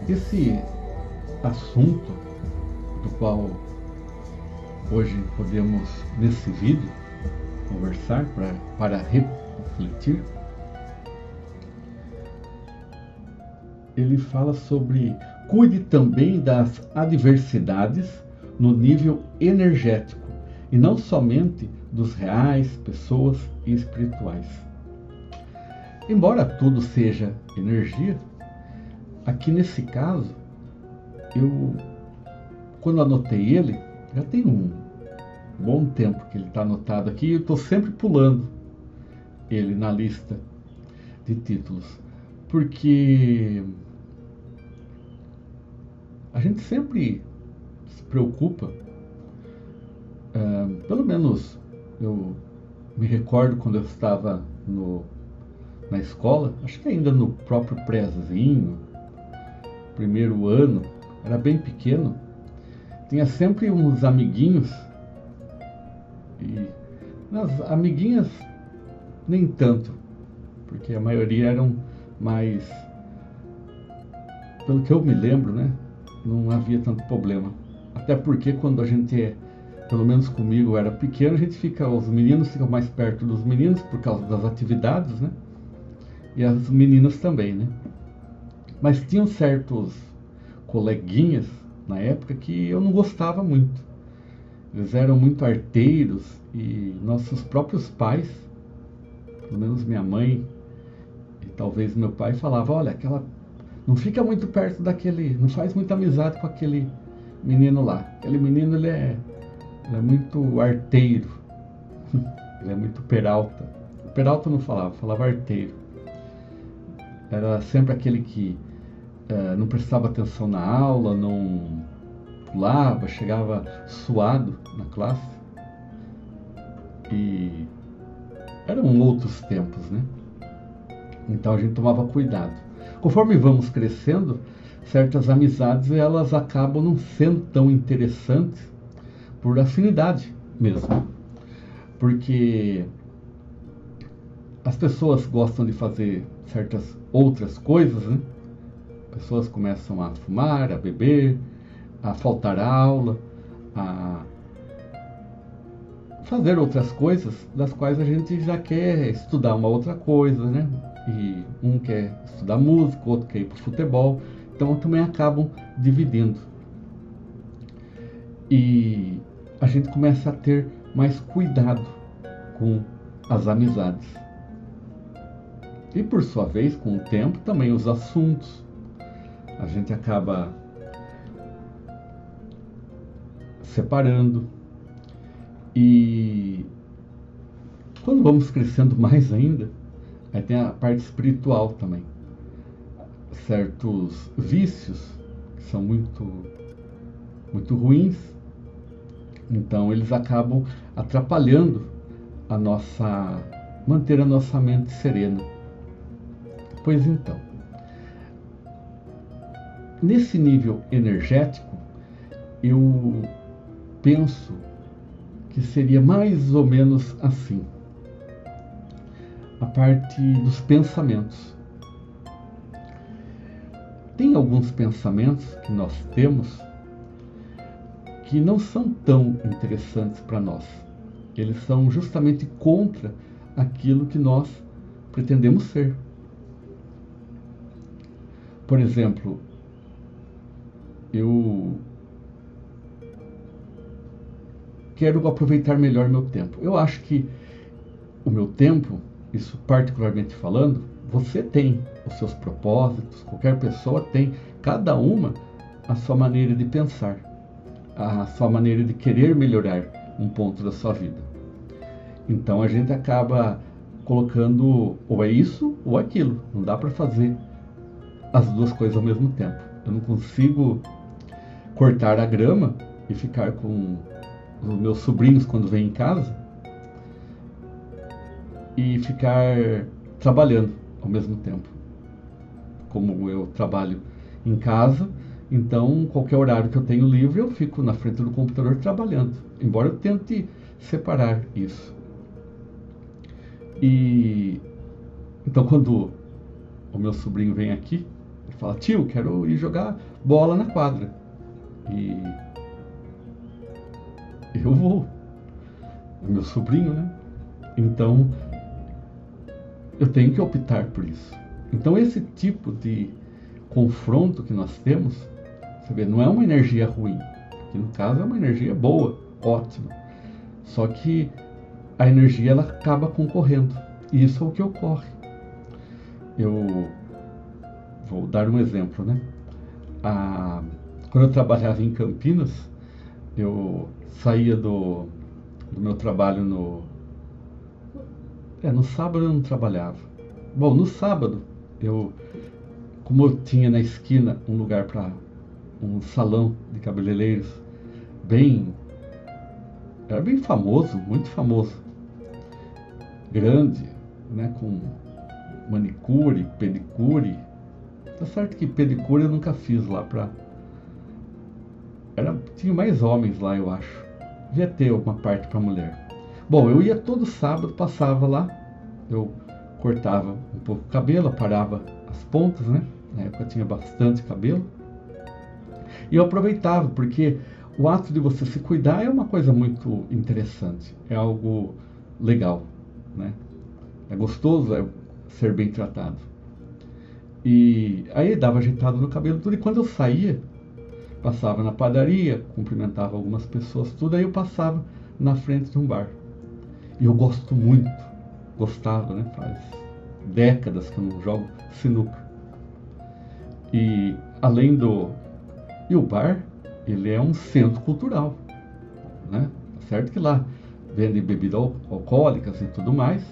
Esse assunto do qual hoje podemos, nesse vídeo, conversar para refletir, ele fala sobre cuide também das adversidades no nível energético e não somente dos reais, pessoas e espirituais. Embora tudo seja energia, aqui nesse caso, quando anotei ele, já tem um bom tempo que ele está anotado aqui, e eu estou sempre pulando ele na lista de títulos, porque a gente sempre se preocupa, pelo menos eu me recordo quando eu estava na escola, acho que ainda no próprio prézinho, primeiro ano, era bem pequeno, tinha sempre uns amiguinhos, e as amiguinhas nem tanto, porque a maioria eram mais, pelo que eu me lembro, né, não havia tanto problema. Até porque quando a gente, pelo menos comigo, era pequeno, os meninos ficam mais perto dos meninos por causa das atividades, né? E as meninas também, né? Mas tinham certos coleguinhas na época que eu não gostava muito. Eles eram muito arteiros e nossos próprios pais, pelo menos minha mãe e talvez meu pai, falavam: olha, não fica muito perto daquele, não faz muita amizade com aquele menino lá. Aquele menino, ele é muito arteiro, ele é muito peralta. Peralta não falava arteiro. Era sempre aquele que não prestava atenção na aula, não pulava, chegava suado na classe. E eram outros tempos, né? Então a gente tomava cuidado. Conforme vamos crescendo, certas amizades elas acabam não sendo tão interessantes por afinidade mesmo. Porque as pessoas gostam de fazer certas outras coisas, né? Pessoas começam a fumar, a beber, a faltar a aula, a fazer outras coisas das quais a gente já quer estudar uma outra coisa, né? E um quer estudar música, outro quer ir para o futebol, então também acabam dividindo. E a gente começa a ter mais cuidado com as amizades. E por sua vez, com o tempo, também os assuntos. A gente acaba separando. E quando vamos crescendo mais ainda, aí tem a parte espiritual também. Certos vícios que são muito, muito ruins, então eles acabam atrapalhando manter a nossa mente serena. Pois então, nesse nível energético, eu penso que seria mais ou menos assim. A parte dos pensamentos. Tem alguns pensamentos que nós temos que não são tão interessantes para nós. Eles são justamente contra aquilo que nós pretendemos ser. Por exemplo, eu quero aproveitar melhor meu tempo. Eu acho que o meu tempo, isso particularmente falando, você tem os seus propósitos, qualquer pessoa tem, cada uma a sua maneira de pensar, a sua maneira de querer melhorar um ponto da sua vida. Então a gente acaba colocando ou é isso ou aquilo, não dá para fazer as duas coisas ao mesmo tempo. Eu não consigo cortar a grama e ficar com os meus sobrinhos quando vêm em casa e ficar trabalhando ao mesmo tempo. Como eu trabalho em casa, então qualquer horário que eu tenho livre eu fico na frente do computador trabalhando, embora eu tente separar isso. E então quando o meu sobrinho vem aqui, fala, tio, quero ir jogar bola na quadra. E eu vou. É meu sobrinho, né? Então, eu tenho que optar por isso. Então, esse tipo de confronto que nós temos, você vê, não é uma energia ruim. Que no caso é uma energia boa, ótima. Só que a energia ela acaba concorrendo. E isso é o que ocorre. Eu vou dar um exemplo, né? Quando eu trabalhava em Campinas, eu saía do meu trabalho no sábado eu não trabalhava. Bom, no sábado, como eu tinha na esquina um lugar para um salão de cabeleireiros era bem famoso, muito famoso, grande, né, com manicure, pedicure. Tá certo que pedicure eu nunca fiz lá tinha mais homens lá, eu acho. Devia ter uma parte para mulher. Bom, eu ia todo sábado, passava lá, eu cortava um pouco o cabelo, aparava as pontas, né? Na época tinha bastante cabelo. E eu aproveitava, porque o ato de você se cuidar é uma coisa muito interessante, é algo legal, né? É gostoso ser bem tratado. E aí dava ajeitado no cabelo tudo, e quando eu saía, passava na padaria, cumprimentava algumas pessoas, tudo, aí eu passava na frente de um bar. E eu gostava, né? Faz décadas que eu não jogo sinuca. E e o bar, ele é um centro cultural, né? Certo que lá vende bebidas alcoólicas e tudo mais,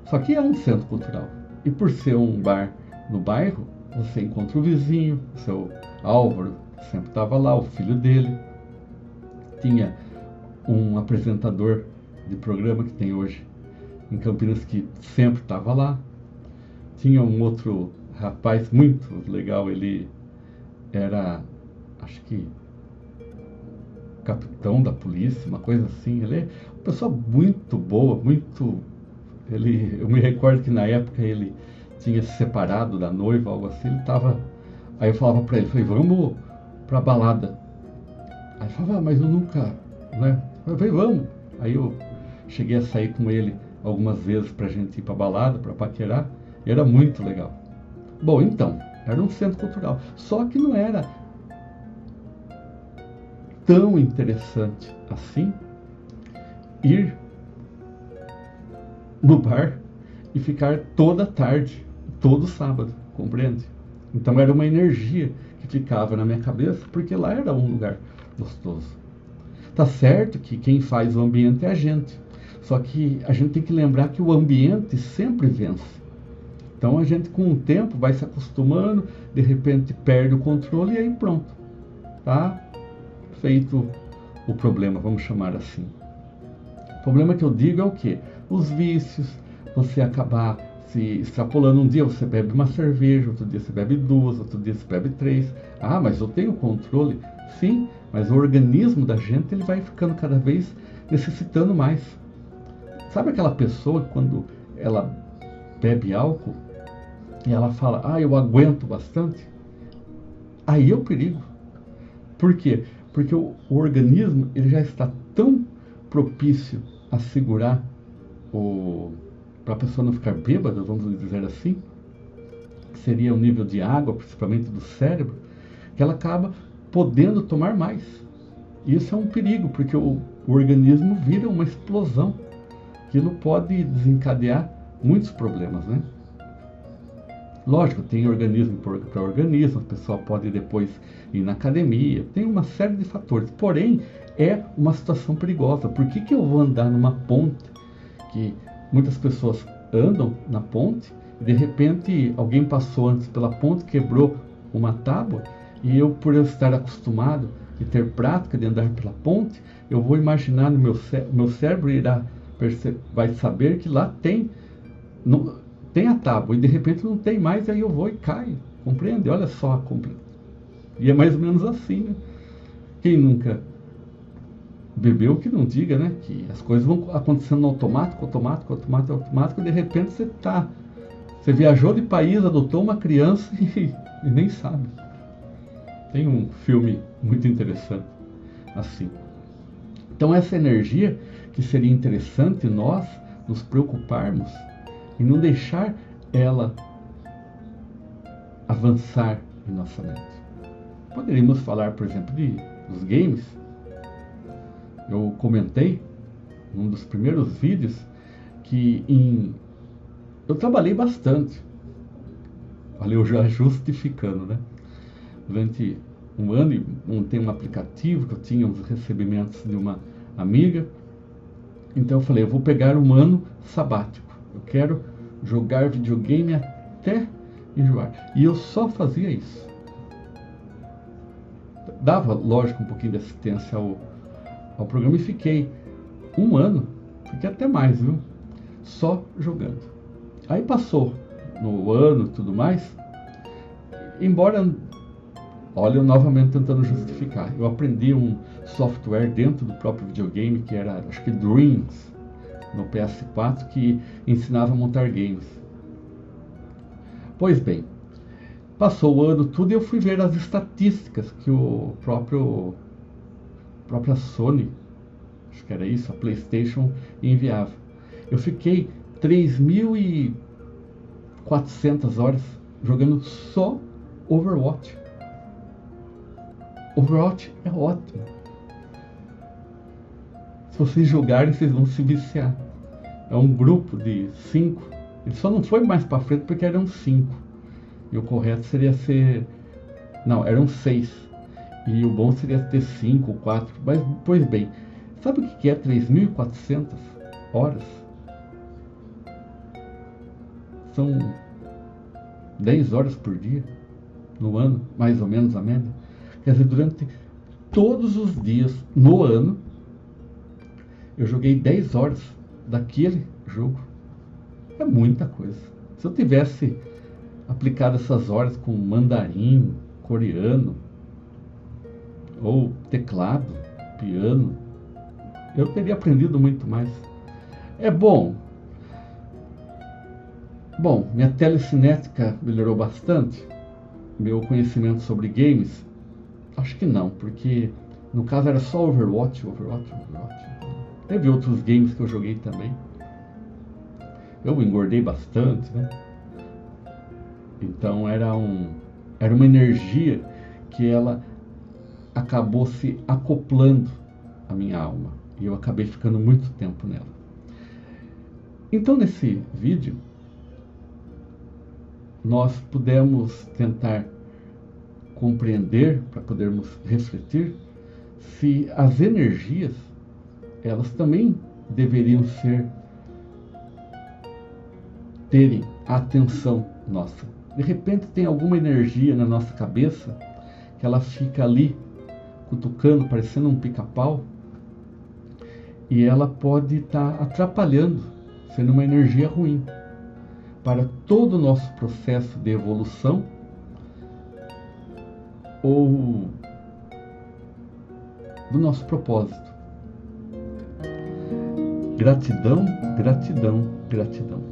só que é um centro cultural. E por ser um bar no bairro, você encontra o vizinho, o seu Álvaro, sempre estava lá, o filho dele. Tinha um apresentador de programa que tem hoje em Campinas que sempre estava lá. Tinha um outro rapaz muito legal, ele era, acho que, capitão da polícia, uma coisa assim. Ele é uma pessoa muito boa, eu me recordo que na época ele tinha se separado da noiva, algo assim, aí eu falava para ele, vamos pra balada. Aí ele falava, mas eu nunca, né? Eu falei, vamos. Aí eu cheguei a sair com ele algumas vezes pra gente ir pra balada, pra paquerar, e era muito legal. Bom, então, era um centro cultural, só que não era tão interessante assim ir no bar e ficar toda tarde, todo sábado, compreende? Então era uma energia que ficava na minha cabeça, porque lá era um lugar gostoso. Tá certo que quem faz o ambiente é a gente, só que a gente tem que lembrar que o ambiente sempre vence. Então a gente com o tempo vai se acostumando, de repente perde o controle e aí pronto, tá feito o problema, vamos chamar assim. O problema que eu digo é o quê? Os vícios, você acabar se extrapolando. Um dia você bebe uma cerveja, outro dia você bebe duas, outro dia você bebe três. Ah, mas eu tenho controle. Sim, mas o organismo da gente ele vai ficando cada vez necessitando mais. Sabe aquela pessoa que quando ela bebe álcool e ela fala, eu aguento bastante? Aí é o perigo. Por quê? Porque o organismo ele já está tão propício a segurar para a pessoa não ficar bêbada, vamos dizer assim, que seria o nível de água, principalmente do cérebro, que ela acaba podendo tomar mais. E isso é um perigo, porque o organismo vira uma explosão. Aquilo pode desencadear muitos problemas, né? Lógico, tem organismo para organismo, a pessoa pode depois ir na academia, tem uma série de fatores. Porém, é uma situação perigosa. Por que eu vou andar numa ponte que muitas pessoas andam na ponte e de repente alguém passou antes pela ponte, quebrou uma tábua e eu, por eu estar acostumado e ter prática de andar pela ponte, eu vou imaginar no meu cérebro vai saber que lá tem a tábua e de repente não tem mais, aí eu vou e caio, compreende? Olha só, e é mais ou menos assim, né? Quem nunca bebeu que não diga, né? Que as coisas vão acontecendo no automático, e de repente você viajou de país, adotou uma criança e e nem sabe. Tem um filme muito interessante assim. Então essa energia que seria interessante nós nos preocuparmos e não deixar ela avançar em nossa mente. Poderíamos falar, por exemplo, dos games. Eu comentei num dos primeiros vídeos que eu trabalhei bastante. Olha, eu já justificando, né? Durante um ano montei um aplicativo que eu tinha uns recebimentos de uma amiga. Então eu falei, eu vou pegar um ano sabático. Eu quero jogar videogame até enjoar. E eu só fazia isso. Dava, lógico, um pouquinho de assistência ao programa e fiquei um ano, fiquei até mais, viu? Só jogando. Aí passou no ano e tudo mais, embora, olha, eu novamente tentando justificar. Eu aprendi um software dentro do próprio videogame, que era, acho que Dreams, no PS4, que ensinava a montar games. Pois bem, passou o ano tudo e eu fui ver as estatísticas que a própria Sony, acho que era isso, a PlayStation enviava. Eu fiquei 3.400 horas jogando só Overwatch. Overwatch é ótimo. Se vocês jogarem, vocês vão se viciar. É um grupo de 5. Ele só não foi mais para frente porque eram 5. E o correto seria ser... Não, eram 6. E o bom seria ter 5 ou 4. Mas, pois bem, sabe o que é 3.400 horas? São 10 horas por dia no ano, mais ou menos a média. Quer dizer, durante todos os dias no ano, eu joguei 10 horas daquele jogo. É muita coisa. Se eu tivesse aplicado essas horas com mandarim, coreano, ou teclado, piano, eu teria aprendido muito mais. É bom. Bom, minha telecinética melhorou bastante. Meu conhecimento sobre games, acho que não, porque no caso era só Overwatch. Teve outros games que eu joguei também. Eu engordei bastante, né? Então era uma energia que ela acabou se acoplando à minha alma. E eu acabei ficando muito tempo nela. Então nesse vídeo, nós pudemos tentar compreender, para podermos refletir, se as energias, elas também deveriam terem a atenção nossa. De repente tem alguma energia na nossa cabeça que ela fica ali cutucando, parecendo um pica-pau, e ela pode estar atrapalhando, sendo uma energia ruim para todo o nosso processo de evolução ou do nosso propósito. Gratidão, gratidão, gratidão.